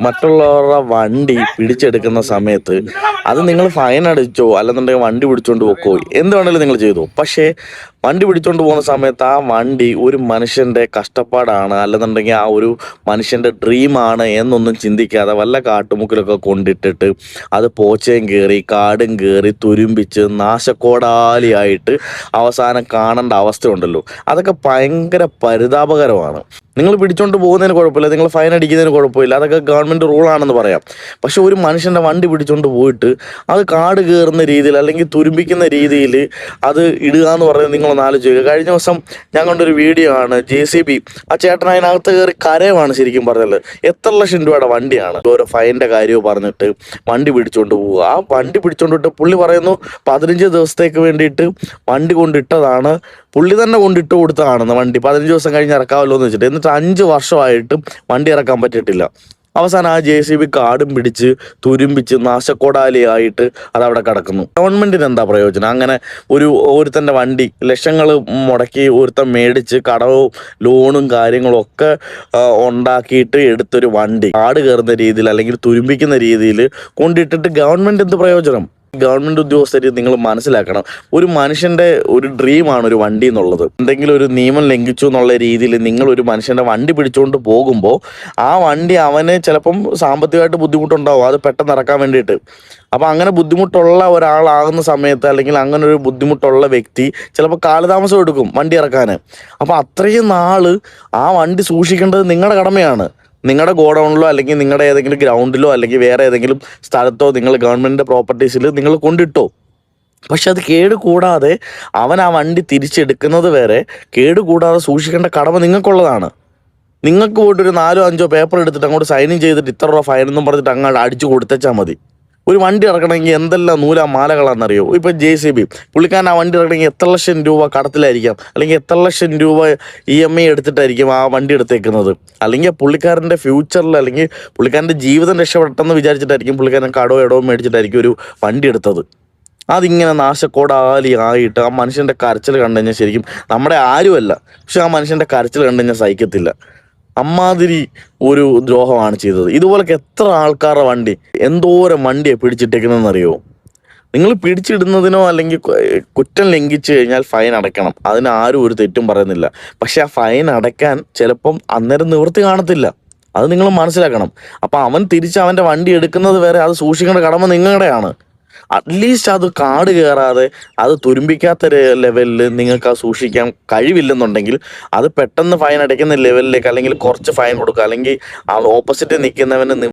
മറ്റുള്ളവരുടെ വണ്ടി പിടിച്ചെടുക്കുന്ന സമയത്ത് അത് നിങ്ങൾ ഫൈൻ അടിച്ചോ അല്ലെന്നുണ്ടെങ്കിൽ വണ്ടി പിടിച്ചോണ്ട് പോക്കോ എന്ത് വേണമെങ്കിലും നിങ്ങൾ ചെയ്തു. പക്ഷേ വണ്ടി പിടിച്ചോണ്ട് പോകുന്ന സമയത്ത് ആ വണ്ടി ഒരു മനുഷ്യൻ്റെ കഷ്ടപ്പാടാണ് അല്ലെന്നുണ്ടെങ്കിൽ ആ ഒരു മനുഷ്യൻ്റെ ഡ്രീമാണ് എന്നൊന്നും ചിന്തിക്കാതെ വല്ല കാട്ടുമുക്കിലൊക്കെ കൊണ്ടിട്ടിട്ട് അത് പോച്ചയും കയറി കാടും കയറി തുരുമ്പിച്ച് നാശക്കോടാലിയായിട്ട് അവസാനം കാണേണ്ട അവസ്ഥയുണ്ടല്ലോ, അതൊക്കെ ഭയങ്കര പരിതാപകരമാണ്. നിങ്ങൾ പിടിച്ചോണ്ട് പോകുന്നതിന് കുഴപ്പമില്ല, നിങ്ങൾ ഫൈൻ അടിക്കുന്നതിന് കുഴപ്പമില്ല, അതൊക്കെ ഗവൺമെൻറ് റൂളാണെന്ന് പറയാം. പക്ഷെ ഒരു മനുഷ്യൻ്റെ വണ്ടി പിടിച്ചോണ്ട് പോയിട്ട് അത് കാട് കയറുന്ന രീതിയിൽ അല്ലെങ്കിൽ തുരുമ്പിക്കുന്ന രീതിയിൽ അത് ഇടുക എന്ന് പറയുന്നത് നിങ്ങളൊന്ന് ആലോചിക്കുക. കഴിഞ്ഞ ദിവസം ഞാൻ കണ്ടൊരു വീഡിയോ ആണ്, JCB ആ ചേട്ടൻ അതിനകത്ത് കയറി കരയുവാണ്. ശരിക്കും പറഞ്ഞത് എത്ര ലക്ഷം രൂപയുടെ വണ്ടിയാണ്, ഓരോ ഫൈനിൻ്റെ കാര്യവും പറഞ്ഞിട്ട് വണ്ടി പിടിച്ചോണ്ട് പോവുക. ആ വണ്ടി പിടിച്ചോണ്ട് പോയിട്ട് പുള്ളി പറയുന്നു 15 ദിവസത്തേക്ക് വേണ്ടിയിട്ട് വണ്ടി കൊണ്ടിട്ടതാണ്, പുള്ളി തന്നെ കൊണ്ടിട്ട് കൊടുത്തതാണെന്ന്. വണ്ടി 15 ദിവസം കഴിഞ്ഞ് ഇറക്കാമല്ലോ എന്ന് വെച്ചിട്ട്, എന്നിട്ട് 5 വർഷമായിട്ടും വണ്ടി ഇറക്കാൻ പറ്റിയിട്ടില്ല. അവസാനം ആ JCB കാടും പിടിച്ച് തുരുമ്പിച്ച് നാശക്കോടാലിയായിട്ട് അതവിടെ കിടക്കുന്നു. ഗവൺമെൻറ്റിന് എന്താ പ്രയോജനം? അങ്ങനെ ഒരുത്തൻ്റെ വണ്ടി ലക്ഷങ്ങൾ മുടക്കി ഒരുത്തൻ മേടിച്ച് കടവും ലോണും കാര്യങ്ങളും ഒക്കെ ഉണ്ടാക്കിയിട്ട് എടുത്തൊരു വണ്ടി കാട് കയറുന്ന രീതിയിൽ അല്ലെങ്കിൽ തുരുമ്പിക്കുന്ന രീതിയിൽ കൊണ്ടിട്ടിട്ട് ഗവൺമെൻറ് എന്ത് പ്രയോജനം? ഗവൺമെൻറ് ഉദ്യോഗസ്ഥർ നിങ്ങൾ മനസ്സിലാക്കണം, ഒരു മനുഷ്യൻ്റെ ഒരു ഡ്രീമാണ് ഒരു വണ്ടി എന്നുള്ളത്. എന്തെങ്കിലും ഒരു നിയമം ലംഘിച്ചു എന്നുള്ള രീതിയിൽ നിങ്ങൾ ഒരു മനുഷ്യൻ്റെ വണ്ടി പിടിച്ചുകൊണ്ട് പോകുമ്പോൾ ആ വണ്ടി അവന് ചിലപ്പം സാമ്പത്തികമായിട്ട് ബുദ്ധിമുട്ടുണ്ടാവും അത് പെട്ടെന്ന് ഇറക്കാൻ വേണ്ടിയിട്ട്. അപ്പോൾ അങ്ങനെ ബുദ്ധിമുട്ടുള്ള ഒരാളാകുന്ന സമയത്ത് അല്ലെങ്കിൽ അങ്ങനെ ഒരു ബുദ്ധിമുട്ടുള്ള വ്യക്തി ചിലപ്പോൾ കാലതാമസം എടുക്കും വണ്ടി ഇറക്കാൻ. അപ്പോൾ അത്രയും നാൾ ആ വണ്ടി സൂക്ഷിക്കേണ്ടത് നിങ്ങളുടെ കടമയാണ്. നിങ്ങളുടെ ഗോഡൗണിലോ അല്ലെങ്കിൽ നിങ്ങളുടെ ഏതെങ്കിലും ഗ്രൗണ്ടിലോ അല്ലെങ്കിൽ വേറെ ഏതെങ്കിലും സ്ഥലത്തോ നിങ്ങൾ ഗവൺമെൻറ് പ്രോപ്പർട്ടീസിൽ നിങ്ങൾ കൊണ്ടിട്ടോ. പക്ഷെ അത് കേടുകൂടാതെ അവൻ ആ വണ്ടി തിരിച്ചെടുക്കുന്നത് വരെ കേടുകൂടാതെ സൂക്ഷിക്കേണ്ട കടമ നിങ്ങൾക്കുള്ളതാണ്. നിങ്ങൾക്ക് പോയിട്ട് ഒരു 4-5 പേപ്പർ എടുത്തിട്ട് അങ്ങോട്ട് സൈനിങ് ചെയ്തിട്ട് ഇത്ര രൂപ ഫൈൻ എന്നും പറഞ്ഞിട്ട് അങ്ങോട്ട് അടിച്ചു കൊടുത്തേച്ചാൽ മതി. ഒരു വണ്ടി ഇറക്കണമെങ്കിൽ എന്തെല്ലാം മാലകളാണെന്നറിയോ? ഇപ്പോൾ JCB പുള്ളിക്കാരൻ ആ വണ്ടി ഇറക്കണമെങ്കിൽ എത്ര ലക്ഷം രൂപ കടത്തിലായിരിക്കാം, അല്ലെങ്കിൽ എത്ര ലക്ഷം രൂപ EMI എടുത്തിട്ടായിരിക്കും ആ വണ്ടി എടുത്തേക്കുന്നത്. അല്ലെങ്കിൽ പുള്ളിക്കാരൻ്റെ ഫ്യൂച്ചറിൽ അല്ലെങ്കിൽ പുള്ളിക്കാരൻ്റെ ജീവിതം രക്ഷപ്പെട്ടെന്ന് വിചാരിച്ചിട്ടായിരിക്കും പുള്ളിക്കാരൻ ഇടവും മേടിച്ചിട്ടായിരിക്കും ഒരു വണ്ടി എടുത്തത്. അതിങ്ങനെ നാശക്കോടാലി ആയിട്ട് ആ മനുഷ്യൻ്റെ കരച്ചിൽ കണ്ടു കഴിഞ്ഞാൽ ശരിക്കും നമ്മുടെ ആരുമല്ല, പക്ഷെ ആ മനുഷ്യൻ്റെ കരച്ചിൽ കണ്ടു കഴിഞ്ഞാൽ സഹിക്കത്തില്ല. അമ്മാതിരി ഒരു ദ്രോഹമാണ് ചെയ്തത്. ഇതുപോലൊക്കെ എത്ര ആൾക്കാരുടെ വണ്ടി എന്തോരം വണ്ടിയെ പിടിച്ചിട്ടേക്കുന്നതെന്നറിയോ? നിങ്ങൾ പിടിച്ചിടുന്നതിനോ അല്ലെങ്കിൽ കുറ്റം ലംഘിച്ചു കഴിഞ്ഞാൽ ഫൈൻ അടയ്ക്കണം, അതിന് ആരും ഒരു തെറ്റും പറയുന്നില്ല. പക്ഷെ ആ ഫൈൻ അടയ്ക്കാൻ ചിലപ്പം അന്നേരം നിവൃത്തി കാണത്തില്ല, അത് നിങ്ങൾ മനസ്സിലാക്കണം. അപ്പം അവൻ തിരിച്ച് അവൻ്റെ വണ്ടി എടുക്കുന്നത് വരെ അത് സൂക്ഷിക്കേണ്ട കടമ നിങ്ങളുടെയാണ്. അറ്റ്ലീസ്റ്റ് അത് കാട് കയറാതെ അത് തുരുമ്പിക്കാത്ത ലെവലിൽ നിങ്ങൾക്ക് അത് സൂക്ഷിക്കാൻ കഴിവില്ലെന്നുണ്ടെങ്കിൽ അത് പെട്ടെന്ന് ഫൈൻ അടയ്ക്കുന്ന ലെവലിലേക്ക് അല്ലെങ്കിൽ കുറച്ച് ഫൈൻ കൊടുക്കുക, അല്ലെങ്കിൽ ആ ഓപ്പോസിറ്റ് നിൽക്കുന്നവന്